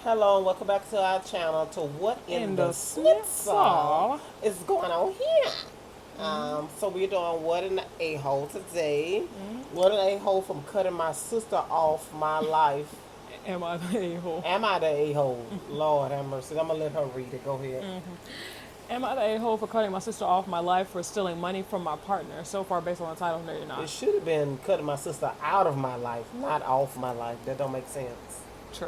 Hello and welcome back to our channel to What in In the the Schnitzel schnitzel. is going on here. Mm-hmm. So we're doing What in the A-hole today. What an A-hole from cutting my sister off my life. Am I the a-hole? Am I the A-hole? Lord have mercy. I'm going to let her read it. Go ahead. Am I the a-hole for cutting my sister off my life for stealing money from my partner? So far, based on the title, no, you're It not. should have been cutting my sister out of my life, not off my life. That don't make sense. True.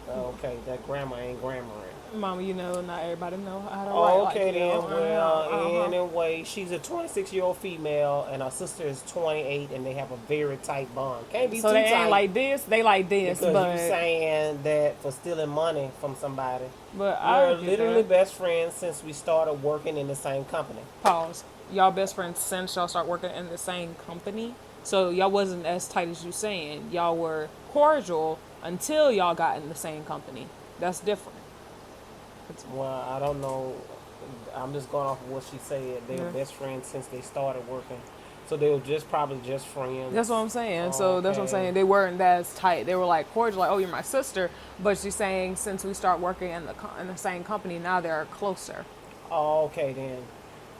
Okay, that grammar ain't grammaring. Mama, you know, not everybody know how to write like Okay you. then, well, Uh-huh. anyway, she's a 26-year-old female and her sister is 28 and they have a very tight bond. Can't be So too they ain't tight like this, they like this, because you but saying that for stealing money from somebody. I We're get literally that. best friends since we started working in the same company. Pause. Y'all best friends since y'all start working in the same company. So y'all wasn't as tight as you saying. Y'all were cordial until y'all got in the same company. That's different. It's, Well, I don't know. I'm just going off of what she said. They were yeah. best friends since they started working. So they were just probably just friends. That's what I'm saying. So that's what I'm Okay. saying. They weren't that as tight. They were like cordial, like, "Oh, you're my sister." But she's saying since we start working in the same company, now they're closer. Okay then.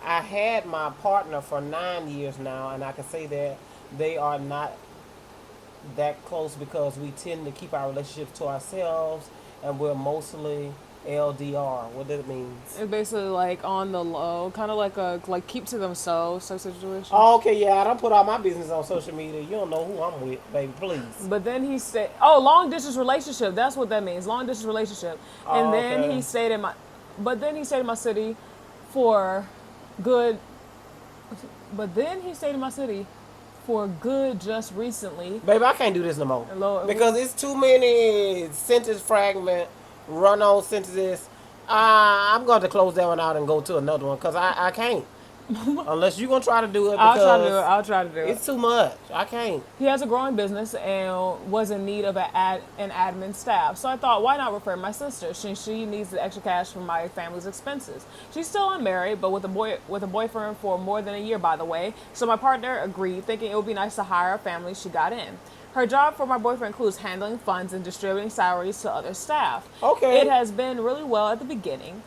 I had my partner for 9 years now, and I can say that they are not that close because we tend to keep our relationships to ourselves, and we're mostly LDR. What that means? It's basically like on the low, kind of like a like keep to themselves type situation. Okay, yeah, I don't put all my business on social media. You don't know who I'm with, baby. Please. But then he said, "Oh, long distance relationship. That's what that means. Long distance relationship." And then Okay, he stayed in my, but then he stayed in my city for good. But then he stayed in my city for good just recently. baby, I can't do this no more Hello, because it's too many sentence fragment, run-on sentences. I'm going to close that one out and go to another one because I can't. Unless you're gonna try to do it I'll try to do it. because I'll try to do it. it's too much. I can't. He has a growing business and was in need of an admin staff. So I thought, why not refer my sister since she needs the extra cash for my family's expenses. She's still unmarried, but with a boyfriend for more than a year, by the way. So my partner agreed, thinking it would be nice to hire a family she got in. Her job for my boyfriend includes handling funds and distributing salaries to other staff. It Okay. has been really well at the beginning.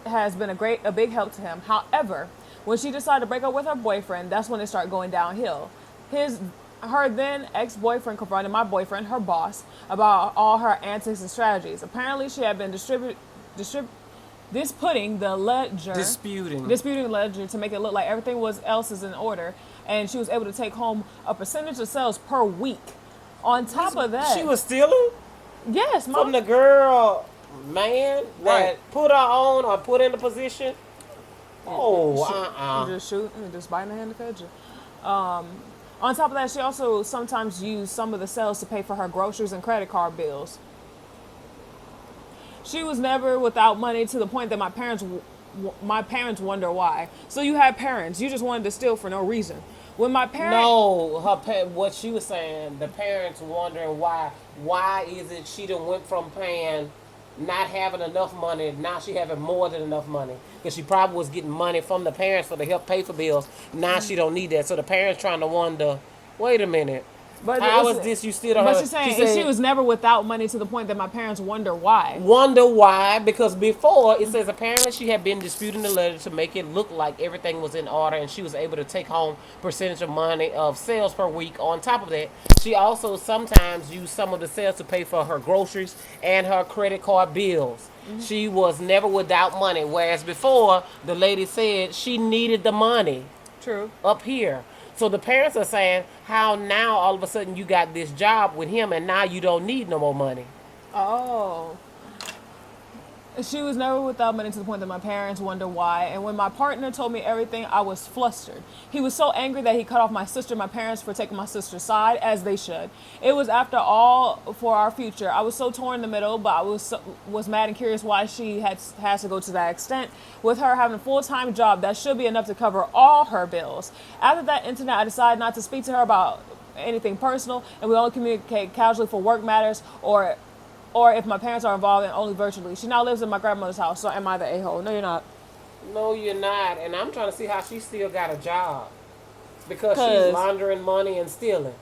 Has been a big help to him. However, when she decided to break up with her boyfriend, that's when it started going downhill. His her then ex-boyfriend confronted my boyfriend, her boss, about all her antics and strategies. Apparently, she had been disputing the ledger, Disputing. disputing the ledger to make it look like everything was else is in order, and she was able to take home a percentage of sales per week. On top of that, She was stealing yes, from mom, the girl, man, right. that put her on or put in the position. Oh, You just shoot and just biting the hand that fed you. On top of that, she also sometimes used some of the sales to pay for her groceries and credit card bills. She was never without money to the point that my parents wonder why. So you had parents, you just wanted to steal for no reason. When my parent, no, what she was saying, the parents wondering why. Why is it she done went from paying, not having enough money, now she having more than enough money? Because she probably was getting money from the parents for to help pay for bills. Now she don't need that. So the parents trying to wonder, wait a minute, but how it's, is this you still don't but have? she's She saying and she said, was never without money to the point that my parents wonder why. wonder why, because before it says apparently she had been disputing the letter to make it look like everything was in order and she was able to take home percentage of money of sales per week. On top of that, she also sometimes used some of the sales to pay for her groceries and her credit card bills. She was never without money, whereas before the lady said she needed the money True. up here. So the parents are saying, how now all of a sudden you got this job with him and now you don't need no more money. Oh. She was never without money to the point that my parents wonder why. And when my partner told me everything, I was flustered. He was so angry that he cut off my sister and my parents for taking my sister's side, as they should. It was after all for our future. I was so torn in the middle, but was mad and curious why she has to go to that extent. With her having a full-time job, that should be enough to cover all her bills. After that incident, I decided not to speak to her about anything personal, and we only communicate casually for work matters or if my parents are involved, and only virtually. She now lives in my grandmother's house, so am I the a-hole? No, you're not. No, you're not. And I'm trying to see how she still got a job because she's Cause laundering money and stealing.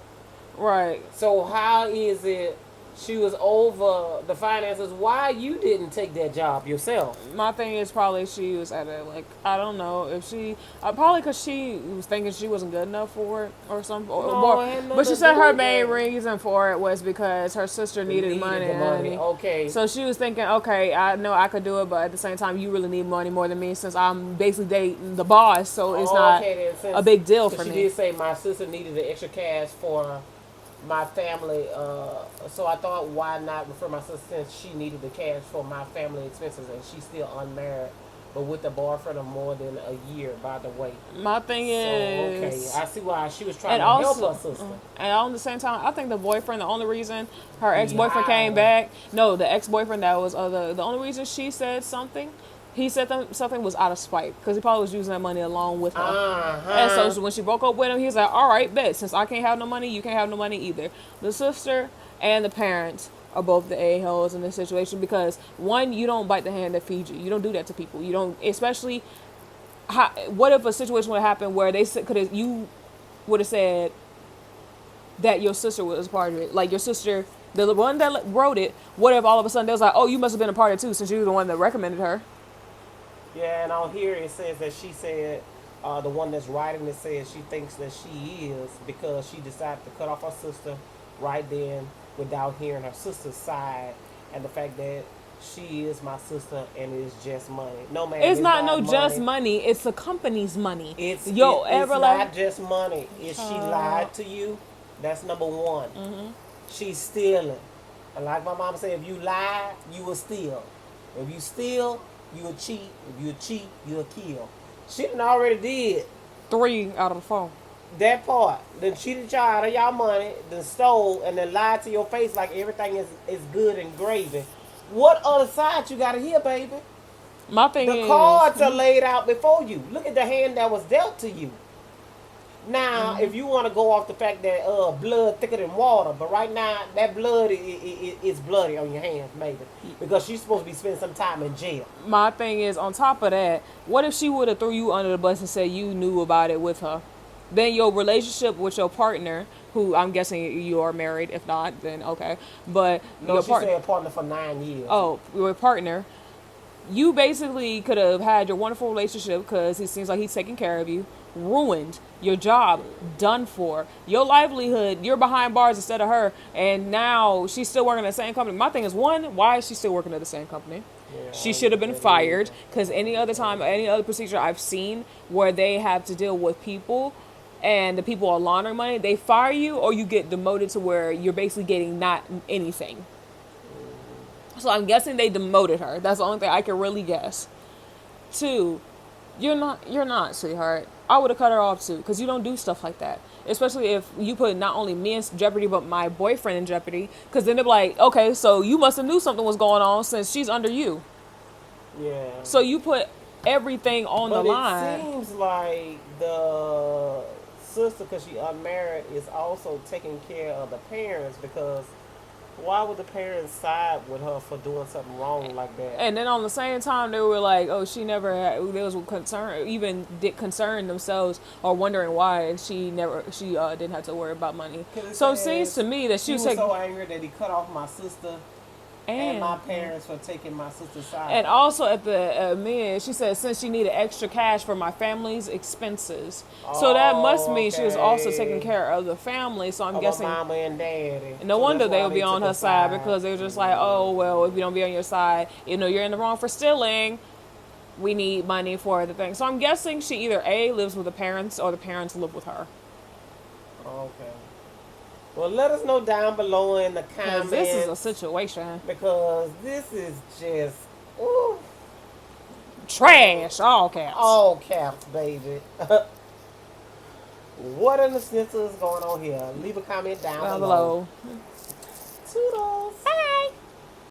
right, So how is it she was over the finances. Why you didn't take that job yourself? My thing is probably she was at a, like, I don't know if she probably because she was thinking she wasn't good enough for it or something. No, it had nothing But she to said do her with main that. reason for it was because her sister They needed needed money. the money. Honey. Okay. So she was thinking, okay, I know I could do it, but at the same time, you really need money more than me since I'm basically dating the boss, so it's not Okay then, a since big deal for she me. did say my sister needed the extra cash for my family, so I thought why not refer my sister since she needed the cash for my family expenses and she's still unmarried, but with a boyfriend of more than a year, by the way. My thing So okay, is, I see why she was trying and to help also, her sister. and on the same time, I think the boyfriend, the only reason her He ex boyfriend came hiding. back, no, the ex boyfriend that was the only reason she said something, he said something was out of spite because he probably was using that money along with her. And Uh-huh. so when she broke up with him, he was like, all right, bet. Since I can't have no money, you can't have no money either. The sister and the parents are both the a-holes in this situation because, one, you don't bite the hand that feeds you. You don't do that to people. You don't, especially, what if a situation would happen where they could have, you would have said that your sister was part of it? Like your sister, the one that wrote it, what if all of a sudden they was like, oh, you must have been a part of it too since you were the one that recommended her? Yeah, and on here it says that she said, the one that's writing it says she thinks that she is because she decided to cut off her sister right then without hearing her sister's side and the fact that she is my sister and it's just money. No, man, It's it's not not no just money. money. It's the company's money. It's not just money. If she lied to you, that's number one. She's stealing. And like my mom said, if you lie, you will steal. If you steal, you will cheat. If you cheat, you will kill. She done already did 3 out of the 4. that part. Then cheated y'all out of y'all money, then stole, and then lied to your face like everything is good and gravy. What other side you gotta hear, baby? My thing The is, cards are laid out before you. Look at the hand that was dealt to you. Now, if you want to go off the fact that blood thicker than water, but right now that blood is bloody on your hands, maybe, because she's supposed to be spending some time in jail. my thing is, on top of that, what if she would have threw you under the bus and said you knew about it with her? Then your relationship with your partner, who I'm guessing you are married. If not, then okay. But No, your she partner, said partner for 9 years. oh, your partner, you basically could have had your wonderful relationship because he seems like he's taking care of you, ruined your job, done for your livelihood. You're behind bars instead of her, and now she's still working at the same company. My thing is, one, why is she still working at the same company? Yeah, She should have been fired because any other time, any other procedure I've seen where they have to deal with people and the people are laundering money, they fire you or you get demoted to where you're basically getting not anything. So I'm guessing they demoted her. That's the only thing I can really guess. 2, you're not, sweetheart. I would have cut her off too, because you don't do stuff like that. Especially if you put not only me in jeopardy, but my boyfriend in jeopardy. Because then they're like, okay, so you must have knew something was going on since she's under you. Yeah. So you put everything on But the line. it seems like the sister, because she unmarried, is also taking care of the parents because why would the parents side with her for doing something wrong like that? And then on the same time, they were like, "Oh, she never had." They was concerned, even did concern themselves or wondering why, and she didn't have to worry about money. So it seems to me that she was taking, so angry that he cut off my sister and my and parents for taking my sister's side. and also at the mid, she said since she needed extra cash for my family's expenses, so that must mean she was also okay. taking care of the family. So I'm Of guessing. my mama and daddy. No So wonder that's they why would be on took her side because they were just like, oh, well, if we don't be on your side, you're in the wrong for stealing. We need money for the thing. So I'm guessing she either A, lives with the parents or the parents live with her. Okay. Well, let us know down below in the Because comments. this is a situation. Because this is just, ooh, Trash, all caps. all caps, baby. What in the sniffle is going on here? Leave a comment down Down below. below. Toodles. Bye.